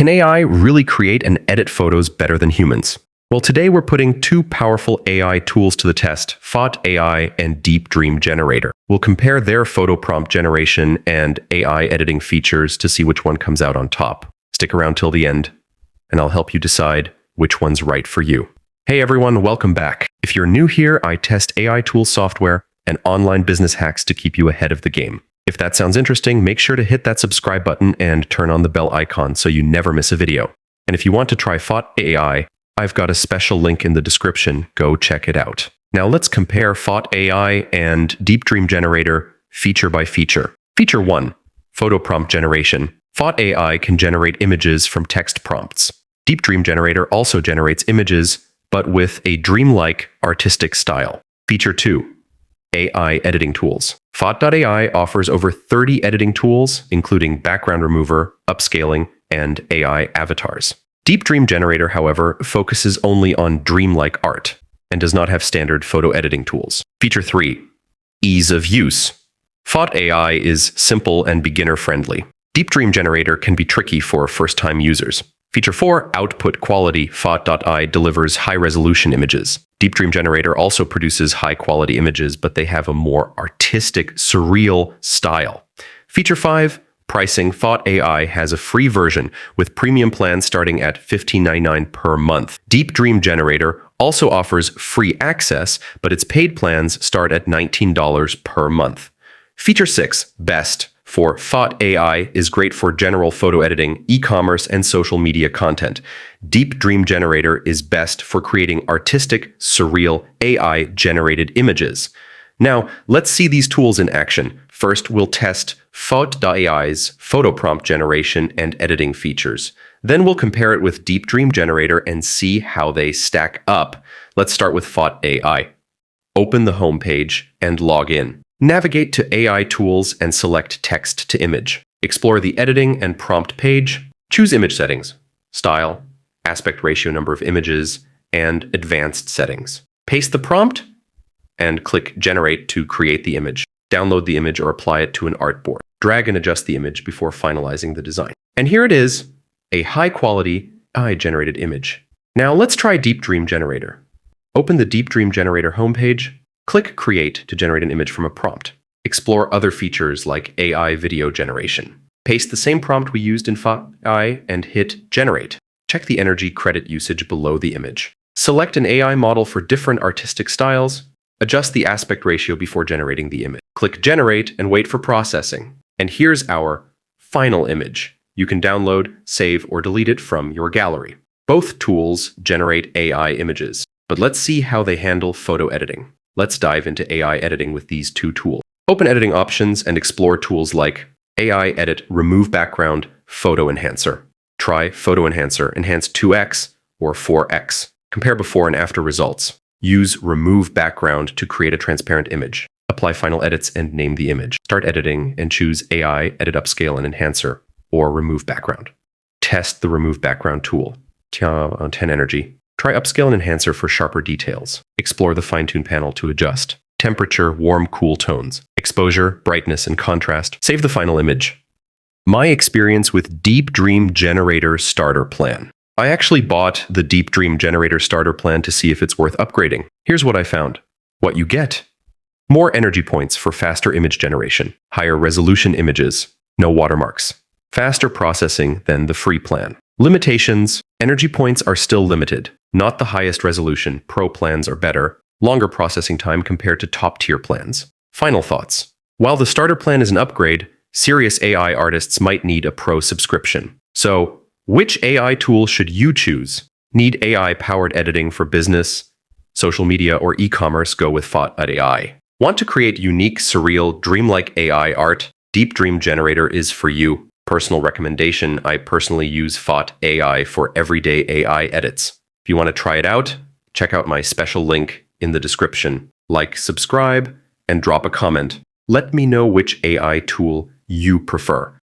Can AI really create and edit photos better than humans? Well, today we're putting two powerful AI tools to the test, Photo.AI and DeepDream Generator. We'll compare their photo prompt generation and AI editing features to see which one comes out on top. Stick around till the end, and I'll help you decide which one's right for you. Hey everyone, welcome back. If you're new here, I test AI tool software and online business hacks to keep you ahead of the game. If that sounds interesting, make sure to hit that subscribe button and turn on the bell icon so you never miss a video. And if you want to try Photo.AI, I've got a special link in the description. Go check it out. Now let's compare Photo.AI and DeepDream Generator feature by feature. Feature 1, photo prompt generation. Photo.AI can generate images from text prompts. DeepDream Generator also generates images, but with a dreamlike artistic style. Feature 2, AI editing tools. Photo.AI offers over 30 editing tools, including background remover, upscaling, and AI avatars. DeepDream Generator, however, focuses only on dreamlike art and does not have standard photo editing tools. Feature 3, ease of use. Photo.AI is simple and beginner-friendly. DeepDream Generator can be tricky for first-time users. Feature 4, output quality. Photo.AI delivers high-resolution images. DeepDream Generator also produces high-quality images, but they have a more artistic, surreal style. Feature 5, pricing. Photo.AI has a free version with premium plans starting at $15.99 per month. DeepDream Generator also offers free access, but its paid plans start at $19 per month. Feature 6, best. For Photo.AI is great for general photo editing, e-commerce, and social media content. DeepDream Generator is best for creating artistic, surreal, AI-generated images. Now, let's see these tools in action. First, we'll test Photo.AI's photo prompt generation and editing features. Then we'll compare it with DeepDream Generator and see how they stack up. Let's start with Photo.AI. Open the homepage and log in. Navigate to AI tools and select text to image. Explore the editing and prompt page. Choose image settings, style, aspect ratio, number of images, and advanced settings. Paste the prompt and click generate to create the image. Download the image or apply it to an artboard. Drag and adjust the image before finalizing the design. And here it is, a high-quality AI-generated image. Now let's try DeepDream Generator. Open the DeepDream Generator homepage. Click Create to generate an image from a prompt. Explore other features like AI video generation. Paste the same prompt we used in Photo.AI and hit Generate. Check the energy credit usage below the image. Select an AI model for different artistic styles. Adjust the aspect ratio before generating the image. Click Generate and wait for processing. And here's our final image. You can download, save, or delete it from your gallery. Both tools generate AI images, but let's see how they handle photo editing. Let's dive into AI editing with these two tools. Open editing options and explore tools like AI Edit, Remove Background, Photo Enhancer. Try Photo Enhancer, enhance 2x or 4x. Compare before and after results. Use Remove Background to create a transparent image. Apply final edits and name the image. Start editing and choose AI Edit, Upscale, and Enhancer or Remove Background. Test the Remove Background tool. 10 energy. Try Upscale and Enhancer for sharper details. Explore the fine-tune panel to adjust. Temperature, warm, cool tones. Exposure, brightness, and contrast. Save the final image. My experience with DeepDream Generator Starter Plan. I actually bought the DeepDream Generator Starter Plan to see if it's worth upgrading. Here's what I found. What you get: more energy points for faster image generation, higher resolution images, no watermarks, faster processing than the free plan. Limitations: energy points are still limited. Not the highest resolution. Pro plans are better. Longer processing time compared to top-tier plans. Final thoughts. While the starter plan is an upgrade, serious AI artists might need a pro subscription. So, which AI tool should you choose? Need AI-powered editing for business, social media, or e-commerce? Go with Photo.AI. Want to create unique, surreal, dreamlike AI art? DeepDream Generator is for you. Personal recommendation: I personally use Photo.AI for everyday AI edits. If you want to try it out, check out my special link in the description. Like, subscribe, and drop a comment. Let me know which AI tool you prefer.